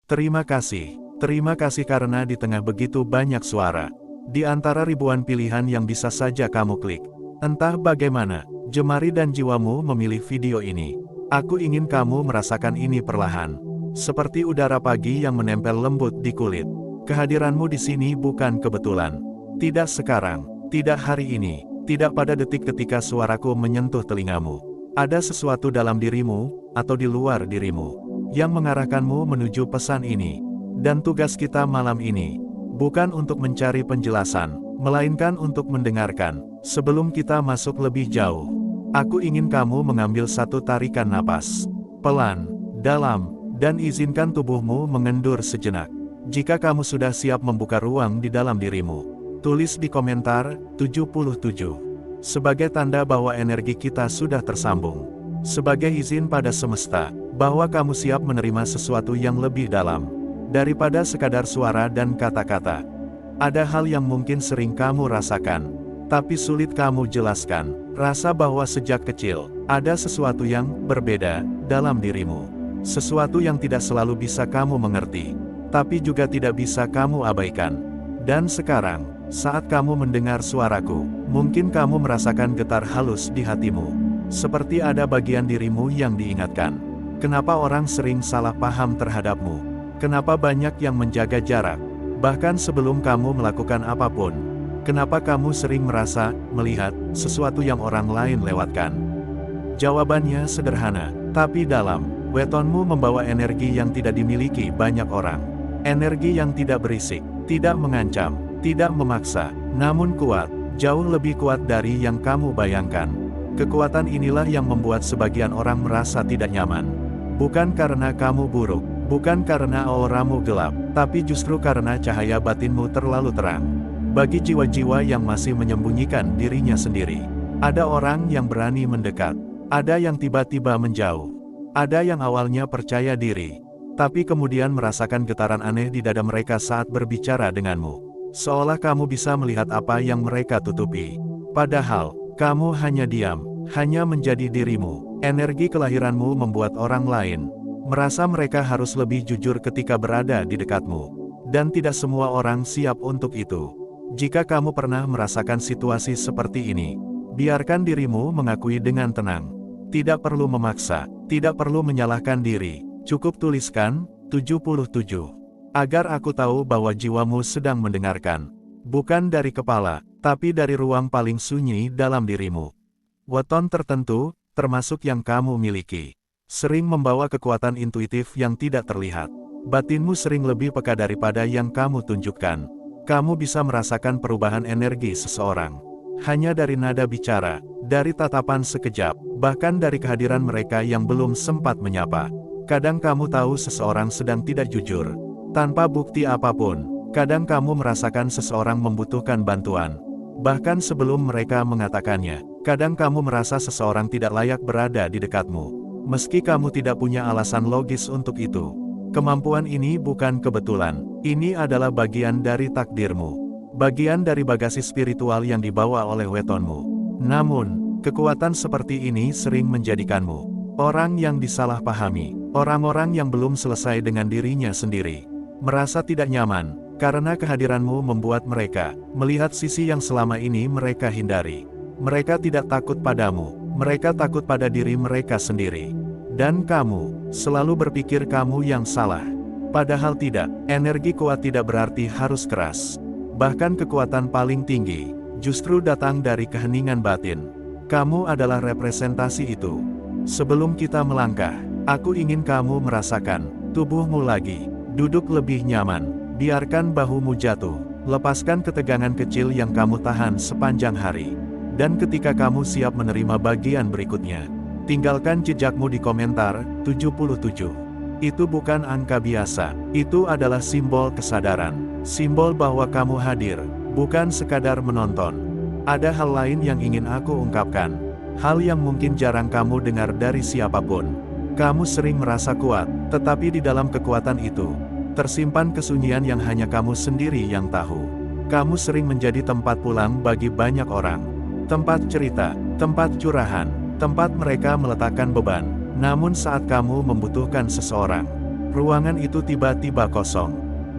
Terima kasih karena di tengah begitu banyak suara, di antara ribuan pilihan yang bisa saja kamu klik, entah bagaimana, jemari dan jiwamu memilih video ini. Aku ingin kamu merasakan ini perlahan. Seperti udara pagi yang menempel lembut di kulit. Kehadiranmu di sini bukan kebetulan. Tidak sekarang, tidak hari ini, tidak pada detik ketika suaraku menyentuh telingamu. Ada sesuatu dalam dirimu, atau di luar dirimu, yang mengarahkanmu menuju pesan ini. Dan tugas kita malam ini, bukan untuk mencari penjelasan, melainkan untuk mendengarkan. Sebelum kita masuk lebih jauh, aku ingin kamu mengambil satu tarikan napas. Pelan, dalam, dan izinkan tubuhmu mengendur sejenak. Jika kamu sudah siap membuka ruang di dalam dirimu, tulis di komentar, 77. Sebagai tanda bahwa energi kita sudah tersambung. Sebagai izin pada semesta, bahwa kamu siap menerima sesuatu yang lebih dalam. Daripada sekadar suara dan kata-kata. Ada hal yang mungkin sering kamu rasakan, tapi sulit kamu jelaskan. Rasa bahwa sejak kecil, ada sesuatu yang berbeda dalam dirimu. Sesuatu yang tidak selalu bisa kamu mengerti, tapi juga tidak bisa kamu abaikan. Dan sekarang, saat kamu mendengar suaraku, mungkin kamu merasakan getar halus di hatimu. Seperti ada bagian dirimu yang diingatkan. Kenapa orang sering salah paham terhadapmu? Kenapa banyak yang menjaga jarak? Bahkan sebelum kamu melakukan apapun. Kenapa kamu sering merasa, melihat, sesuatu yang orang lain lewatkan? Jawabannya sederhana, tapi dalam. Wetonmu membawa energi yang tidak dimiliki banyak orang. Energi yang tidak berisik, tidak mengancam, tidak memaksa, namun kuat, jauh lebih kuat dari yang kamu bayangkan. Kekuatan inilah yang membuat sebagian orang merasa tidak nyaman. Bukan karena kamu buruk, bukan karena auramu gelap, tapi justru karena cahaya batinmu terlalu terang. Bagi jiwa-jiwa yang masih menyembunyikan dirinya sendiri, ada orang yang berani mendekat, ada yang tiba-tiba menjauh. Ada yang awalnya percaya diri, tapi kemudian merasakan getaran aneh di dada mereka saat berbicara denganmu. Seolah kamu bisa melihat apa yang mereka tutupi. Padahal, kamu hanya diam, hanya menjadi dirimu. Energi kelahiranmu membuat orang lain merasa mereka harus lebih jujur ketika berada di dekatmu. Dan tidak semua orang siap untuk itu. Jika kamu pernah merasakan situasi seperti ini, biarkan dirimu mengakui dengan tenang. Tidak perlu memaksa, tidak perlu menyalahkan diri, cukup tuliskan, 77. Agar aku tahu bahwa jiwamu sedang mendengarkan. Bukan dari kepala, tapi dari ruang paling sunyi dalam dirimu. Weton tertentu, termasuk yang kamu miliki, sering membawa kekuatan intuitif yang tidak terlihat. Batinmu sering lebih peka daripada yang kamu tunjukkan. Kamu bisa merasakan perubahan energi seseorang. Hanya dari nada bicara, dari tatapan sekejap, bahkan dari kehadiran mereka yang belum sempat menyapa. Kadang kamu tahu seseorang sedang tidak jujur. Tanpa bukti apapun, kadang kamu merasakan seseorang membutuhkan bantuan. Bahkan sebelum mereka mengatakannya, kadang kamu merasa seseorang tidak layak berada di dekatmu. Meski kamu tidak punya alasan logis untuk itu. Kemampuan ini bukan kebetulan, ini adalah bagian dari takdirmu. Bagian dari bagasi spiritual yang dibawa oleh wetonmu. Namun, kekuatan seperti ini sering menjadikanmu orang yang disalahpahami, orang-orang yang belum selesai dengan dirinya sendiri, merasa tidak nyaman, karena kehadiranmu membuat mereka melihat sisi yang selama ini mereka hindari. Mereka tidak takut padamu, mereka takut pada diri mereka sendiri. Dan kamu selalu berpikir kamu yang salah. Padahal tidak, energi kuat tidak berarti harus keras. Bahkan kekuatan paling tinggi, justru datang dari keheningan batin. Kamu adalah representasi itu. Sebelum kita melangkah, aku ingin kamu merasakan tubuhmu lagi. Duduk lebih nyaman, biarkan bahumu jatuh. Lepaskan ketegangan kecil yang kamu tahan sepanjang hari. Dan ketika kamu siap menerima bagian berikutnya, tinggalkan jejakmu di komentar, 77. Itu bukan angka biasa, itu adalah simbol kesadaran, simbol bahwa kamu hadir, bukan sekadar menonton. Ada hal lain yang ingin aku ungkapkan, hal yang mungkin jarang kamu dengar dari siapapun. Kamu sering merasa kuat, tetapi di dalam kekuatan itu, tersimpan kesunyian yang hanya kamu sendiri yang tahu. Kamu sering menjadi tempat pulang bagi banyak orang. Tempat cerita, tempat curahan, tempat mereka meletakkan beban. Namun saat kamu membutuhkan seseorang, Ruangan itu tiba-tiba kosong.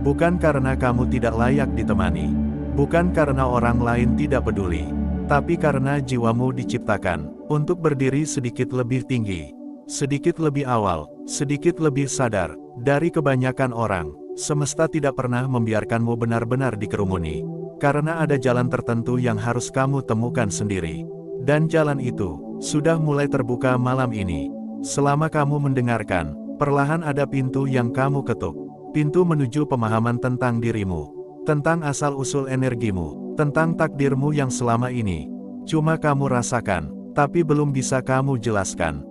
Bukan karena kamu tidak layak ditemani. Bukan karena orang lain tidak peduli. Tapi karena jiwamu diciptakan untuk berdiri sedikit lebih tinggi. Sedikit lebih awal, sedikit lebih sadar. Dari kebanyakan orang, semesta tidak pernah membiarkanmu benar-benar dikerumuni. Karena ada jalan tertentu yang harus kamu temukan sendiri. Dan jalan itu sudah mulai terbuka malam ini. Selama kamu mendengarkan, perlahan ada pintu yang kamu ketuk. Pintu menuju pemahaman tentang dirimu, tentang asal-usul energimu, tentang takdirmu yang selama ini cuma kamu rasakan, tapi belum bisa kamu jelaskan.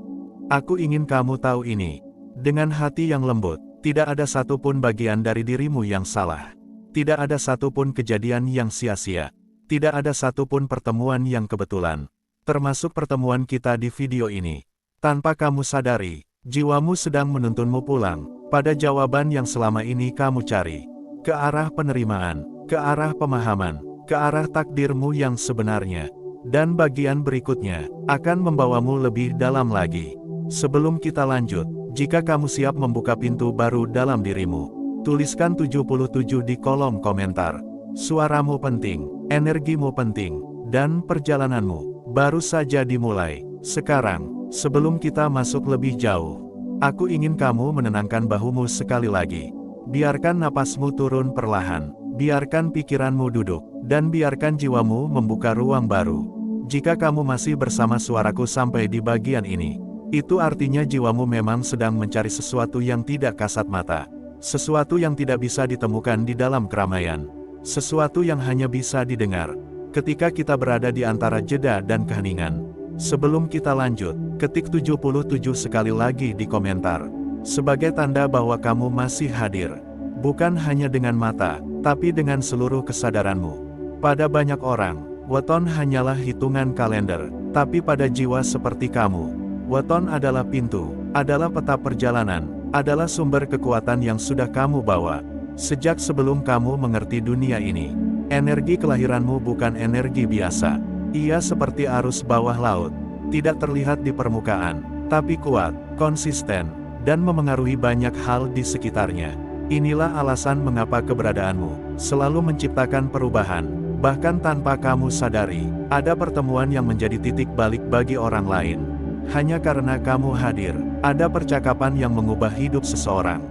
Aku ingin kamu tahu ini. Dengan hati yang lembut, tidak ada satupun bagian dari dirimu yang salah. Tidak ada satupun kejadian yang sia-sia. Tidak ada satupun pertemuan yang kebetulan. Termasuk pertemuan kita di video ini. Tanpa kamu sadari, jiwamu sedang menuntunmu pulang pada jawaban yang selama ini kamu cari. Ke arah penerimaan, ke arah pemahaman, ke arah takdirmu yang sebenarnya. Dan bagian berikutnya akan membawamu lebih dalam lagi. Sebelum kita lanjut, jika kamu siap membuka pintu baru dalam dirimu, tuliskan 77 di kolom komentar. Suaramu penting, energimu penting, dan perjalananmu baru saja dimulai. Sekarang, sebelum kita masuk lebih jauh, aku ingin kamu menenangkan bahumu sekali lagi. Biarkan napasmu turun perlahan, biarkan pikiranmu duduk, dan biarkan jiwamu membuka ruang baru. Jika kamu masih bersama suaraku sampai di bagian ini, itu artinya jiwamu memang sedang mencari sesuatu yang tidak kasat mata. Sesuatu yang tidak bisa ditemukan di dalam keramaian. Sesuatu yang hanya bisa didengar ketika kita berada di antara jeda dan keheningan. Sebelum kita lanjut, ketik 77 sekali lagi di komentar. Sebagai tanda bahwa kamu masih hadir. Bukan hanya dengan mata, tapi dengan seluruh kesadaranmu. Pada banyak orang, weton hanyalah hitungan kalender. Tapi pada jiwa seperti kamu, weton adalah pintu, adalah peta perjalanan, adalah sumber kekuatan yang sudah kamu bawa. Sejak sebelum kamu mengerti dunia ini, energi kelahiranmu bukan energi biasa. Ia seperti arus bawah laut, tidak terlihat di permukaan, tapi kuat, konsisten, dan memengaruhi banyak hal di sekitarnya. Inilah alasan mengapa keberadaanmu selalu menciptakan perubahan, bahkan tanpa kamu sadari. Ada pertemuan yang menjadi titik balik bagi orang lain. Hanya karena kamu hadir, ada percakapan yang mengubah hidup seseorang.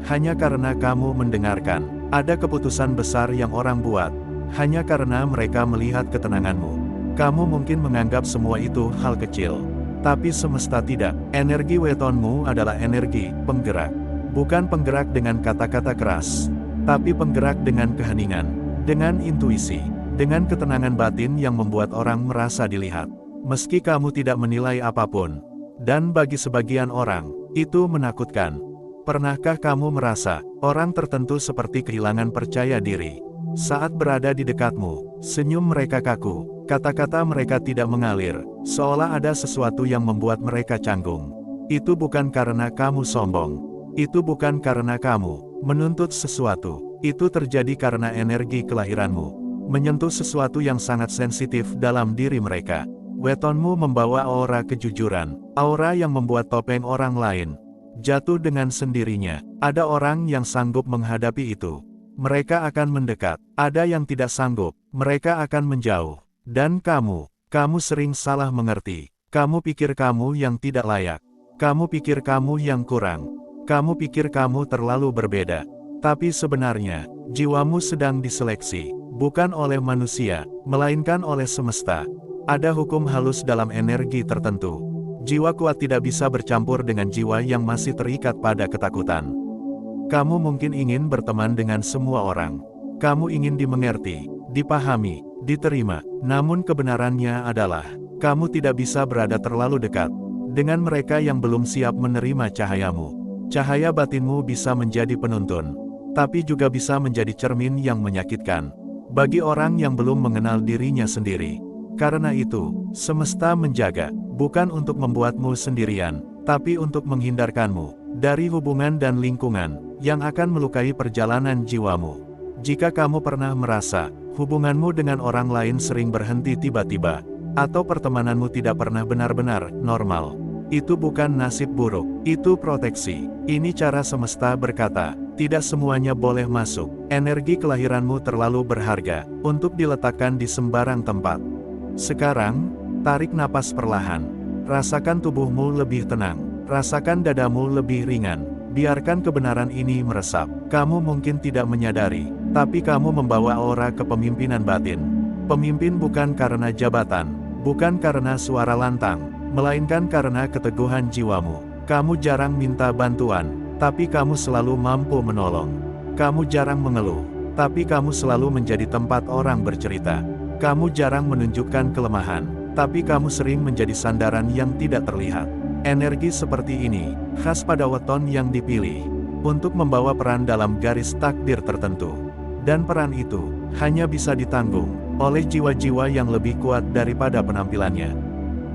Hanya karena kamu mendengarkan, ada keputusan besar yang orang buat. Hanya karena mereka melihat ketenanganmu. Kamu mungkin menganggap semua itu hal kecil. Tapi semesta tidak. Energi wetonmu adalah energi penggerak. Bukan penggerak dengan kata-kata keras. Tapi penggerak dengan keheningan. Dengan intuisi. Dengan ketenangan batin yang membuat orang merasa dilihat. Meski kamu tidak menilai apapun. Dan bagi sebagian orang, itu menakutkan. Pernahkah kamu merasa, orang tertentu seperti kehilangan percaya diri? Saat berada di dekatmu, senyum mereka kaku, kata-kata mereka tidak mengalir, seolah ada sesuatu yang membuat mereka canggung. Itu bukan karena kamu sombong. Itu bukan karena kamu menuntut sesuatu. Itu terjadi karena energi kelahiranmu menyentuh sesuatu yang sangat sensitif dalam diri mereka. Wetonmu membawa aura kejujuran, aura yang membuat topeng orang lain jatuh dengan sendirinya. Ada orang yang sanggup menghadapi itu. Mereka akan mendekat. Ada yang tidak sanggup. Mereka akan menjauh. Dan kamu sering salah mengerti. Kamu pikir kamu yang tidak layak. Kamu pikir kamu yang kurang. Kamu pikir kamu terlalu berbeda. Tapi sebenarnya, jiwamu sedang diseleksi. Bukan oleh manusia, melainkan oleh semesta. Ada hukum halus dalam energi tertentu. Jiwa kuat tidak bisa bercampur dengan jiwa yang masih terikat pada ketakutan. Kamu mungkin ingin berteman dengan semua orang. Kamu ingin dimengerti, dipahami, diterima. Namun kebenarannya adalah, kamu tidak bisa berada terlalu dekat dengan mereka yang belum siap menerima cahayamu. Cahaya batinmu bisa menjadi penuntun, tapi juga bisa menjadi cermin yang menyakitkan bagi orang yang belum mengenal dirinya sendiri. Karena itu, semesta menjaga, bukan untuk membuatmu sendirian, tapi untuk menghindarkanmu dari hubungan dan lingkungan yang akan melukai perjalanan jiwamu. Jika kamu pernah merasa hubunganmu dengan orang lain sering berhenti tiba-tiba, atau pertemananmu tidak pernah benar-benar normal, Itu bukan nasib buruk, itu proteksi. Ini cara semesta berkata, tidak semuanya boleh masuk. Energi kelahiranmu terlalu berharga untuk diletakkan di sembarang tempat. Sekarang, tarik napas perlahan. Rasakan tubuhmu lebih tenang. Rasakan dadamu lebih ringan. Biarkan kebenaran ini meresap. Kamu mungkin tidak menyadari, tapi kamu membawa aura kepemimpinan batin. Pemimpin bukan karena jabatan, bukan karena suara lantang, melainkan karena keteguhan jiwamu. Kamu jarang minta bantuan, tapi kamu selalu mampu menolong. Kamu jarang mengeluh, tapi kamu selalu menjadi tempat orang bercerita. Kamu jarang menunjukkan kelemahan, tapi kamu sering menjadi sandaran yang tidak terlihat. Energi seperti ini, khas pada weton yang dipilih, untuk membawa peran dalam garis takdir tertentu. Dan peran itu, hanya bisa ditanggung, oleh jiwa-jiwa yang lebih kuat daripada penampilannya.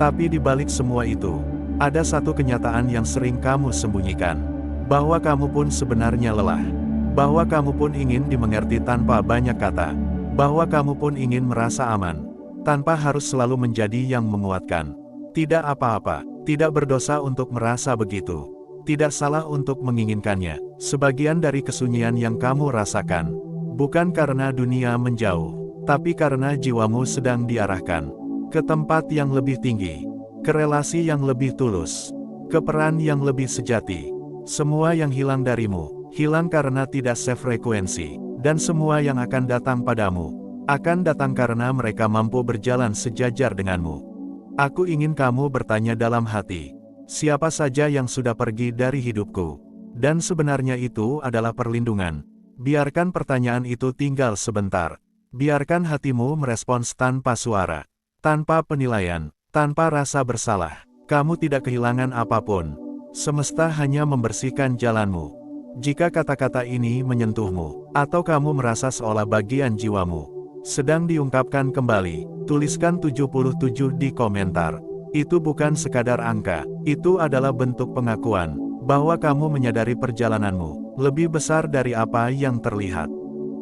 Tapi di balik semua itu, ada satu kenyataan yang sering kamu sembunyikan. Bahwa kamu pun sebenarnya lelah. Bahwa kamu pun ingin dimengerti tanpa banyak kata. Bahwa kamu pun ingin merasa aman, tanpa harus selalu menjadi yang menguatkan. Tidak apa-apa. Tidak berdosa untuk merasa begitu. Tidak salah untuk menginginkannya. Sebagian dari kesunyian yang kamu rasakan, bukan karena dunia menjauh, tapi karena jiwamu sedang diarahkan ke tempat yang lebih tinggi, ke relasi yang lebih tulus, ke peran yang lebih sejati. Semua yang hilang darimu, hilang karena tidak sefrekuensi, dan semua yang akan datang padamu, akan datang karena mereka mampu berjalan sejajar denganmu. Aku ingin kamu bertanya dalam hati, siapa saja yang sudah pergi dari hidupku? Dan sebenarnya itu adalah perlindungan. Biarkan pertanyaan itu tinggal sebentar. Biarkan hatimu merespons tanpa suara, tanpa penilaian, tanpa rasa bersalah. Kamu tidak kehilangan apapun. Semesta hanya membersihkan jalanmu. Jika kata-kata ini menyentuhmu, atau kamu merasa seolah bagian jiwamu sedang diungkapkan kembali, tuliskan 77 di komentar. Itu bukan sekadar angka, itu adalah bentuk pengakuan bahwa kamu menyadari perjalananmu lebih besar dari apa yang terlihat.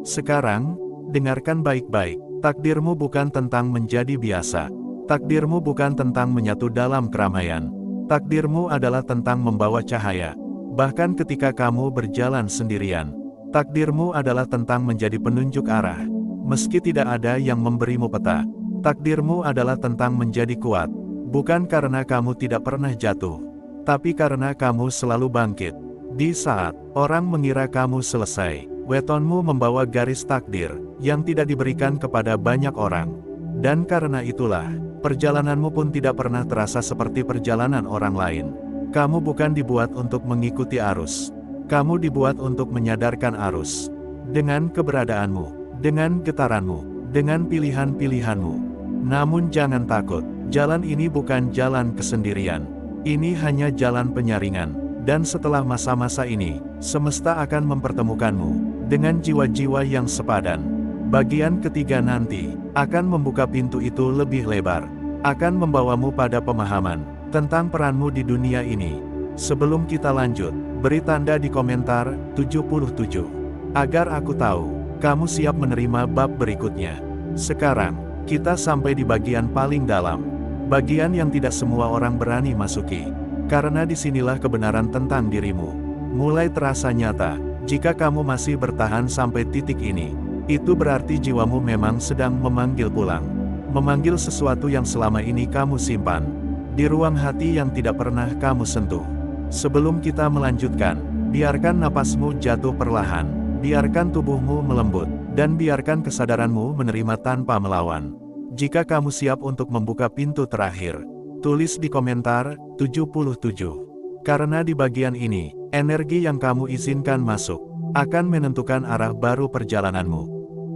Sekarang, dengarkan baik-baik, takdirmu bukan tentang menjadi biasa. Takdirmu bukan tentang menyatu dalam keramaian. Takdirmu adalah tentang membawa cahaya, bahkan ketika kamu berjalan sendirian. Takdirmu adalah tentang menjadi penunjuk arah, meski tidak ada yang memberimu peta. Takdirmu adalah tentang menjadi kuat, bukan karena kamu tidak pernah jatuh, tapi karena kamu selalu bangkit. Di saat orang mengira kamu selesai, wetonmu membawa garis takdir yang tidak diberikan kepada banyak orang. Dan karena itulah, perjalananmu pun tidak pernah terasa seperti perjalanan orang lain. Kamu bukan dibuat untuk mengikuti arus. Kamu dibuat untuk menyadarkan arus. Dengan keberadaanmu, dengan getaranmu, dengan pilihan-pilihanmu. Namun jangan takut, jalan ini bukan jalan kesendirian. Ini hanya jalan penyaringan. Dan setelah masa-masa ini, semesta akan mempertemukanmu dengan jiwa-jiwa yang sepadan. Bagian ketiga nanti akan membuka pintu itu lebih lebar, akan membawamu pada pemahaman tentang peranmu di dunia ini. Sebelum kita lanjut, beri tanda di komentar 77 agar aku tahu kamu siap menerima bab berikutnya. Sekarang, kita sampai di bagian paling dalam, bagian yang tidak semua orang berani masuki, karena disinilah kebenaran tentang dirimu mulai terasa nyata. Jika kamu masih bertahan sampai titik ini, itu berarti jiwamu memang sedang memanggil pulang, memanggil sesuatu yang selama ini kamu simpan di ruang hati yang tidak pernah kamu sentuh. Sebelum kita melanjutkan, biarkan napasmu jatuh perlahan, biarkan tubuhmu melembut, dan biarkan kesadaranmu menerima tanpa melawan. Jika kamu siap untuk membuka pintu terakhir, tulis di komentar 77. Karena di bagian ini, energi yang kamu izinkan masuk akan menentukan arah baru perjalananmu.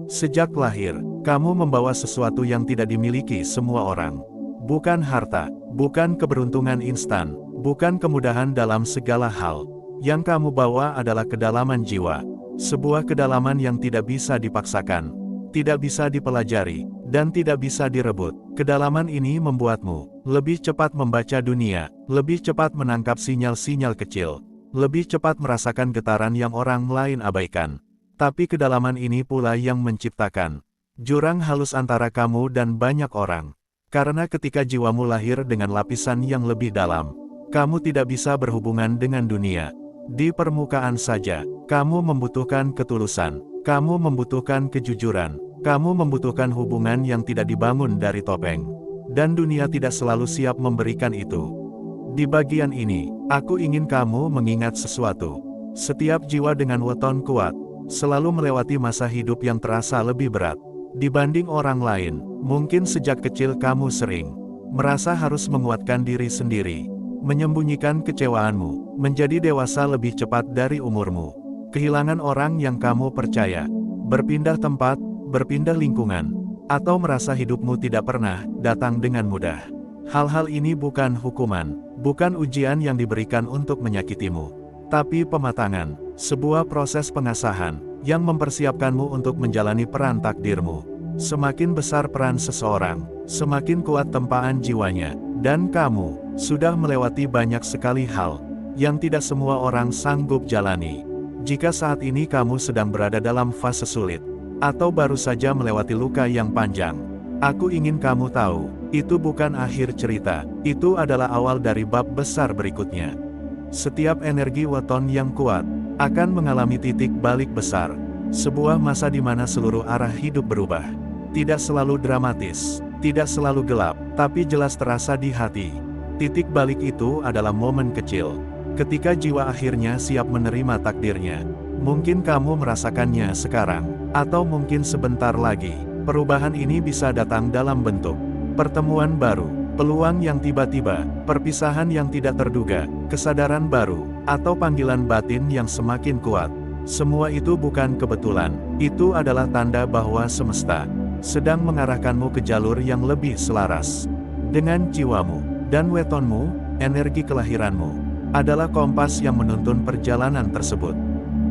Sejak lahir, kamu membawa sesuatu yang tidak dimiliki semua orang. Bukan harta, bukan keberuntungan instan, bukan kemudahan dalam segala hal. Yang kamu bawa adalah kedalaman jiwa. Sebuah kedalaman yang tidak bisa dipaksakan, tidak bisa dipelajari, dan tidak bisa direbut. Kedalaman ini membuatmu lebih cepat membaca dunia, lebih cepat menangkap sinyal-sinyal kecil, lebih cepat merasakan getaran yang orang lain abaikan. Tapi kedalaman ini pula yang menciptakan jurang halus antara kamu dan banyak orang. Karena ketika jiwamu lahir dengan lapisan yang lebih dalam, kamu tidak bisa berhubungan dengan dunia. Di permukaan saja, kamu membutuhkan ketulusan, kamu membutuhkan kejujuran, kamu membutuhkan hubungan yang tidak dibangun dari topeng. Dan dunia tidak selalu siap memberikan itu. Di bagian ini, aku ingin kamu mengingat sesuatu. Setiap jiwa dengan weton kuat, selalu melewati masa hidup yang terasa lebih berat dibanding orang lain. Mungkin sejak kecil kamu sering merasa harus menguatkan diri sendiri, menyembunyikan kecewaanmu, menjadi dewasa lebih cepat dari umurmu, kehilangan orang yang kamu percaya, berpindah tempat, berpindah lingkungan, atau merasa hidupmu tidak pernah datang dengan mudah. Hal-hal ini bukan hukuman, bukan ujian yang diberikan untuk menyakitimu, tapi pematangan, sebuah proses pengasahan yang mempersiapkanmu untuk menjalani peran takdirmu. Semakin besar peran seseorang, semakin kuat tempaan jiwanya, dan kamu sudah melewati banyak sekali hal yang tidak semua orang sanggup jalani. Jika saat ini kamu sedang berada dalam fase sulit, atau baru saja melewati luka yang panjang, aku ingin kamu tahu, itu bukan akhir cerita, itu adalah awal dari bab besar berikutnya. Setiap energi weton yang kuat akan mengalami titik balik besar, sebuah masa di mana seluruh arah hidup berubah. Tidak selalu dramatis, tidak selalu gelap, tapi jelas terasa di hati. Titik balik itu adalah momen kecil, ketika jiwa akhirnya siap menerima takdirnya. Mungkin kamu merasakannya sekarang, atau mungkin sebentar lagi. Perubahan ini bisa datang dalam bentuk pertemuan baru, peluang yang tiba-tiba, perpisahan yang tidak terduga, kesadaran baru, atau panggilan batin yang semakin kuat. Semua itu bukan kebetulan, itu adalah tanda bahwa semesta sedang mengarahkanmu ke jalur yang lebih selaras dengan jiwamu, dan wetonmu, energi kelahiranmu, adalah kompas yang menuntun perjalanan tersebut.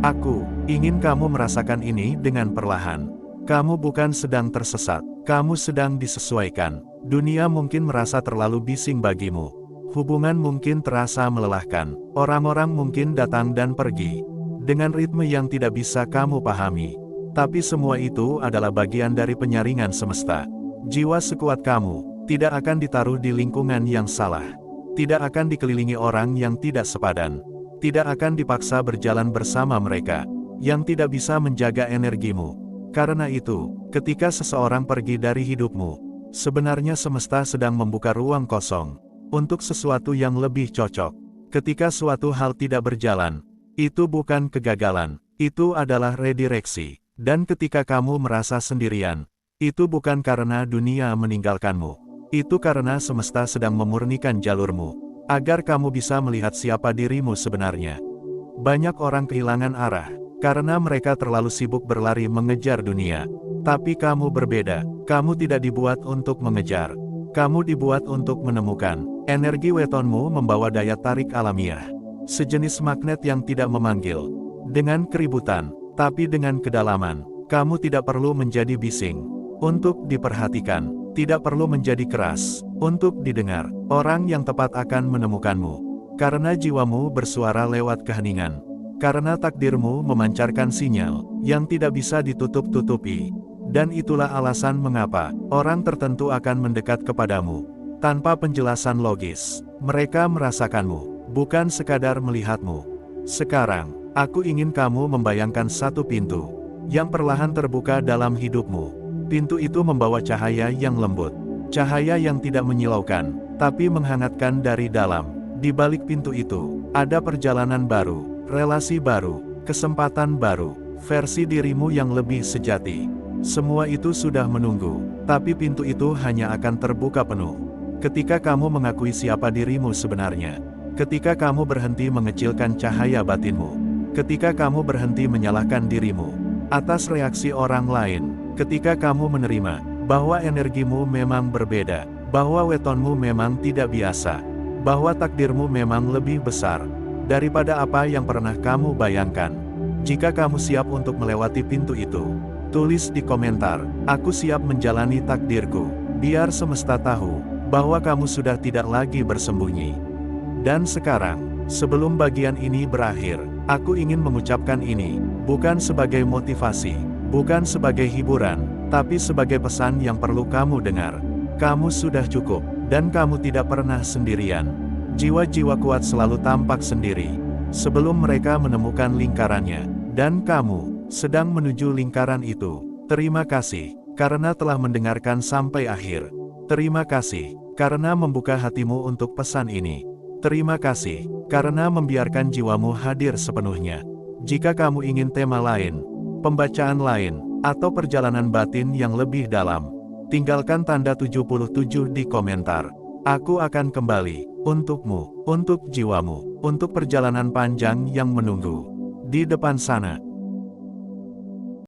Aku ingin kamu merasakan ini dengan perlahan. Kamu bukan sedang tersesat, kamu sedang disesuaikan. Dunia mungkin merasa terlalu bising bagimu. Hubungan mungkin terasa melelahkan. Orang-orang mungkin datang dan pergi dengan ritme yang tidak bisa kamu pahami. Tapi semua itu adalah bagian dari penyaringan semesta. Jiwa sekuat kamu tidak akan ditaruh di lingkungan yang salah. Tidak akan dikelilingi orang yang tidak sepadan. Tidak akan dipaksa berjalan bersama mereka yang tidak bisa menjaga energimu. Karena itu, ketika seseorang pergi dari hidupmu, sebenarnya semesta sedang membuka ruang kosong untuk sesuatu yang lebih cocok. Ketika suatu hal tidak berjalan, itu bukan kegagalan, itu adalah redireksi. Dan ketika kamu merasa sendirian, itu bukan karena dunia meninggalkanmu. Itu karena semesta sedang memurnikan jalurmu, agar kamu bisa melihat siapa dirimu sebenarnya. Banyak orang kehilangan arah, karena mereka terlalu sibuk berlari mengejar dunia. Tapi kamu berbeda, kamu tidak dibuat untuk mengejar. Kamu dibuat untuk menemukan. Energi wetonmu membawa daya tarik alamiah, sejenis magnet yang tidak memanggil dengan keributan, tapi dengan kedalaman. Kamu tidak perlu menjadi bising untuk diperhatikan, tidak perlu menjadi keras untuk didengar. Orang yang tepat akan menemukanmu, karena jiwamu bersuara lewat keheningan, karena takdirmu memancarkan sinyal yang tidak bisa ditutup-tutupi. Dan itulah alasan mengapa orang tertentu akan mendekat kepadamu tanpa penjelasan logis. Mereka merasakanmu, bukan sekadar melihatmu. Sekarang, aku ingin kamu membayangkan satu pintu yang perlahan terbuka dalam hidupmu. Pintu itu membawa cahaya yang lembut, cahaya yang tidak menyilaukan, tapi menghangatkan dari dalam. Di balik pintu itu, ada perjalanan baru, relasi baru, kesempatan baru, versi dirimu yang lebih sejati. Semua itu sudah menunggu, tapi pintu itu hanya akan terbuka penuh ketika kamu mengakui siapa dirimu sebenarnya. Ketika kamu berhenti mengecilkan cahaya batinmu. Ketika kamu berhenti menyalahkan dirimu atas reaksi orang lain. Ketika kamu menerima bahwa energimu memang berbeda, bahwa wetonmu memang tidak biasa, bahwa takdirmu memang lebih besar daripada apa yang pernah kamu bayangkan. Jika kamu siap untuk melewati pintu itu, tulis di komentar, "Aku siap menjalani takdirku." Biar semesta tahu bahwa kamu sudah tidak lagi bersembunyi. Dan sekarang, sebelum bagian ini berakhir, aku ingin mengucapkan ini, bukan sebagai motivasi, bukan sebagai hiburan, tapi sebagai pesan yang perlu kamu dengar. Kamu sudah cukup, dan kamu tidak pernah sendirian. Jiwa-jiwa kuat selalu tampak sendiri sebelum mereka menemukan lingkarannya, dan kamu sedang menuju lingkaran itu. Terima kasih karena telah mendengarkan sampai akhir. Terima kasih karena membuka hatimu untuk pesan ini. Terima kasih karena membiarkan jiwamu hadir sepenuhnya. Jika kamu ingin tema lain, pembacaan lain, atau perjalanan batin yang lebih dalam, tinggalkan tanda 77 di komentar. Aku akan kembali untukmu, untuk jiwamu, untuk perjalanan panjang yang menunggu di depan sana.